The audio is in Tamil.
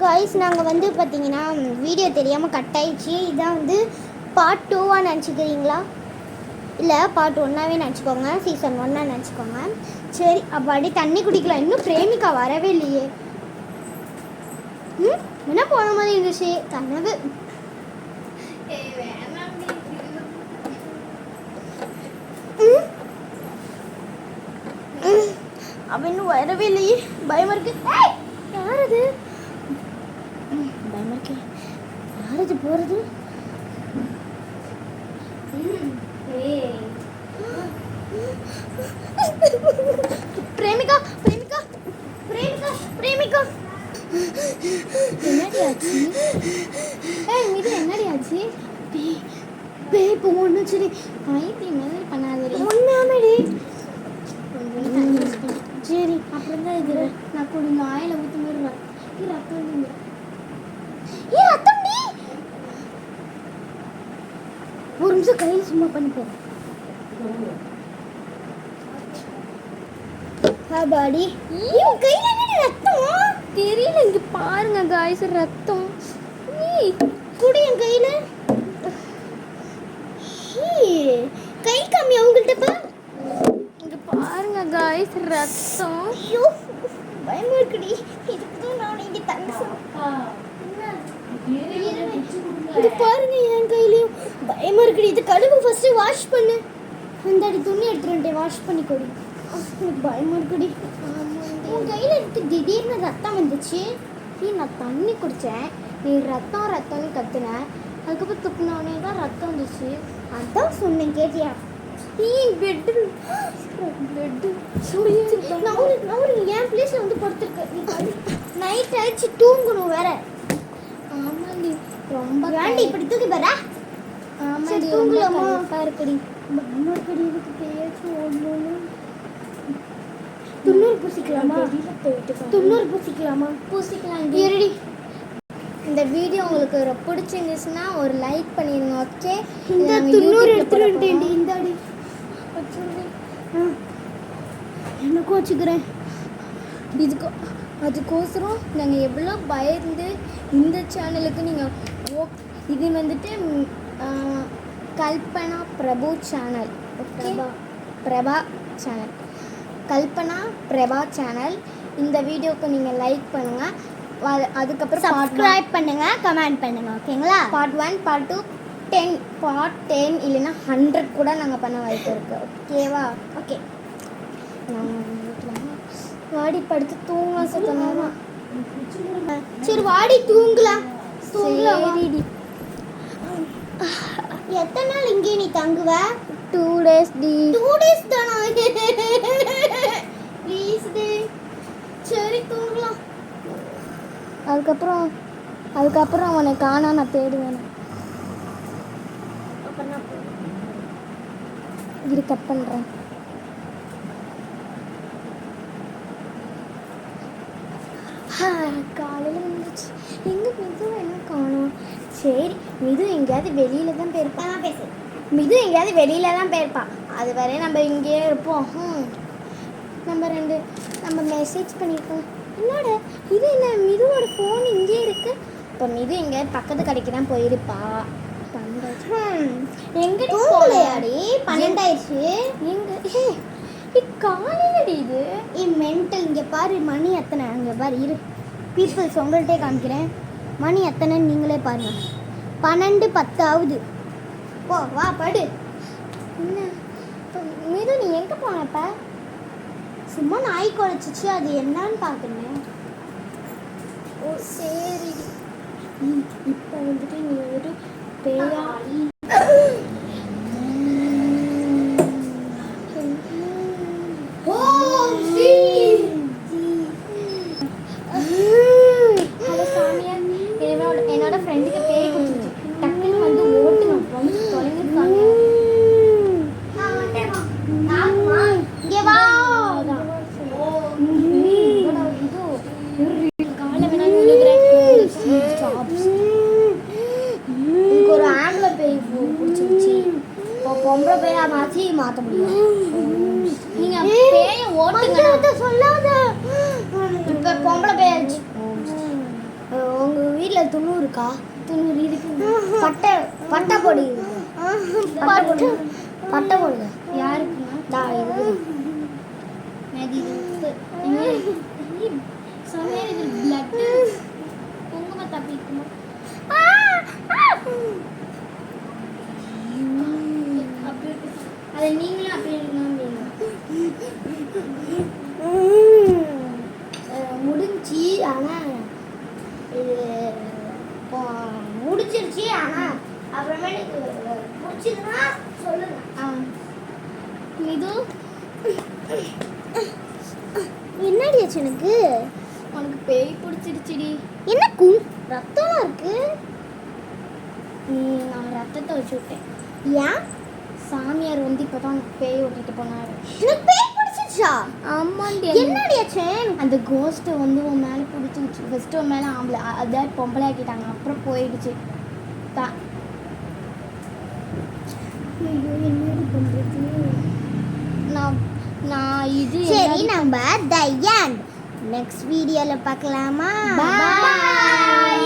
காய்ஸ் நாங்கள் வந்து பார்த்தீங்கன்னா வீடியோ தெரியாமல் கட் ஆயிடுச்சு. இதான் வந்து பார்ட் 2வாக நினச்சிக்கிறீங்களா? இல்லை பார்ட் 1ஆகவே நினச்சிக்கோங்க, சீசன் 1ஆக நினச்சிக்கோங்க. சரி, அப்போ அப்படியே தண்ணி குடிக்கலாம். இன்னும் பிரேமிகா வரவே இல்லையே. என்ன போன மாதிரி இருந்துச்சு கனவு. அவ இன்னும் வரவே இல்லையே, பயமா இருக்கு. யாரது? பயமா இருக்கு. யாரது போறது? பிரேமிகா பிரேமிகா பிரேமிகா பிரேமிகா என்னடி ஆச்சு? இது என்னடி ஆச்சு? பேய் போன்னு சரி பைத்தி மாதிரி பண்ணாதடி. உண்மையாமடி சரி அப்புறம் தான் இது நான் குடிங்க ஆயில ஊற்று மாதிரி ரத்தம் நீங்க ரத்தம் நீ ஒரு நிமிஷம் கையில் சும்மா பண்ணிப்போம். பாடி இவன் கையில் என்ன ரத்தம் தெரியல. இங்க பாருங்க காய்ஸ், ரத்தம். குடி என் கையில. கை காமி அவங்கள்ட்ட பா. இங்க பாருங்க காய்ஸ், ரத்தம். ஐயோ பயமா இருக்குடி. இதுக்கு நான் இங்க தண்ணி இது பாருங்க என் கையிலயும் பயமா இருக்குடி. இது கழுவு ஃபர்ஸ்ட் வாஷ் பண்ணு. அந்த அடி துணி எடுத்துட்டேன், வாஷ் பண்ணி கொடு. எனக்கு பயமா இருக்குடி. உன் கையில இருக்கு திடீர்னு ரத்தம் வந்துச்சு. நான் தண்ணி குடித்தேன், நீ ரத்தம் ரத்தம்னு கத்துனேன். அதுக்கப்புறம் துப்புனோடனே தான் ரத்தம் வந்துச்சு. அதான் சொன்னேன், கேட்டியா? பெட்டு என் பிளேஸ்ல வந்து படுத்துருக்க. நைட் ஆயிடுச்சு, தூங்கணும் வேற. ஆமாண்டி ரொம்ப வேண்டி இப்படி தூக்கி போற. ஆமாண்டி தூங்கலாமா? இருக்குடி பயமா இருக்குடி. இதுக்கு பேச்சு ஒன்று துண்ணூறு பூசிக்கலாமா? துண்ணூறு பூசிக்கலாமா? பூசிக்கலாம். இருடி. இந்த வீடியோ உங்களுக்கு பிடிச்சிருந்துச்சுன்னா ஒரு லைக் பண்ணிடுங்க. ஓகே, இந்த துண்ணூறு எடுத்துட்டேன். இந்த அடி எனக்கும் வச்சுக்கிறேன். இதுக்கு அதுக்கோசரம் நாங்கள் எவ்வளோ பயந்து இந்த சேனலுக்கு நீங்கள் இது வந்துட்டு Kalpana Prabhu channel. Okay, Prabha channel, Kalpana Prabha channel. இந்த வீடியோக்கு நீங்கள் லைக் பண்ணுங்கள், அதுக்கப்புறம் சப்ஸ்கிரைப் பண்ணுங்கள், கமெண்ட் பண்ணுங்கள். ஓகேங்களா? பார்ட் 1 பார்ட் 2 10 பார்ட் 10 இல்லைன்னா 100 கூட நாங்கள் பண்ண வாய்ப்பு இருக்குது. ஓகேவா? ஓகே, வாடி படுத்து தூங்கலாம். சுத்தமாக சரி வாடி தூங்கலாம். சரிடி. எத்தனை நாள் இங்கே நீ தங்குவ? 2 days டி. 2 days தானா? ப்ளீஸ் டி. சரி தூங்கலாம். அதுக்கப்புறம் அவனை காணா நான் தேடுவேன். இது கட் பண்ணுறேன். காலையில் வந்துச்சு. எங்கே மிது என்ன காணும்? சரி, மிது எங்கேயாவது வெளியில் தான் போயிருப்பான். பேசு. மிது எங்கேயாவது வெளியில் தான் போயிருப்பான். அது வரை நம்ம இங்கேயே இருப்போம். நம்ம மெசேஜ் பண்ணியிருக்கோம். என்னோட இது என்ன மிதுவோட ஃபோன் இங்கே இருக்கு. இப்போ மிது எங்கேயாவது பக்கத்து கடைக்கு தான் போயிருப்பா. எங்கே போகலையாடி? 12 ஆயிடுச்சு. எங்கே காலையிலடி? இது மென்டல். இங்கே பாரு மணி எத்தனை. அங்கே பாரு இரு பீப்புள்ஸ் உங்கள்கிட்டே காமிக்கிறேன். மணி எத்தனைன்னு நீங்களே பாருங்க. 12:10 ஆகுது. போ வா படு. என்ன மிது நீ எங்கே போனப்ப? சும்மா நாய் குலைச்சிச்சு, அது என்னன்னு பார்க்குறேன். ஓ சரி. இப்போ வந்துட்டு நீ ஒரு பேயா? என்னோட ஃப்ரெண்டுக்கு பேய் கொடுத்துச்சு. டக்குன்னு வந்து ஓட்டுங்க தொலைஞ்சிருக்காங்க. ஒரு ஆம்பளை பேய் பிடிச்சிருச்சு. இப்போ பொம்பளை பேயா மாற்ற முடியும். நீங்க பேய ஓட்டுங்க சொல்லாத. இப்போ பொம்பளை பேயாச்சு. துண்ணூறுக்கா? துண்ணூறு இருக்கு. பட்டை பட்டை பொடி பட்டை பட்டை போடுங்க. யாருக்குன்னா தா இது மேதி சமையல் இது பிளட் குங்கும தப்பிக்குமா? அதை நீங்களும் அப்படி முடிஞ்சு. ஆனால் இது முடிச்சிருச்சு. ஆனால் அப்புறமேட்டுக்கு முடிச்சிருந்தா சொல்லுங்க. இது என்னடி ஆச்சு எனக்கு? உனக்கு பேய் பிடிச்சிருச்சுடி. என்ன ரத்தம்லாம் இருக்கு? நான் ரத்தத்தை வச்சு விட்டேன். ஏன்? சாமியார் வந்து இப்போ தான் பேய் ஓட்டிட்டு போனாரு. எனக்கு பேய் பிடிச்சிருச்சா? ஆமாண்டி. என்னடி ஆச்சு? அந்த கோஸ்ட்டை வந்து உன் மேலே பிடிச்சிருச்சு. ஃபஸ்ட்டு உன் மேலே ஆம்பளை, அதான் பொம்பளை ஆக்கிட்டாங்க. அப்புறம் போயிடுச்சு தான். ஐயோ என்னடி பண்ணுறது? நான் இது சரி, நம்ம த எண்ட் நெக்ஸ்ட் வீடியோவில் பார்க்கலாமா? பாய்.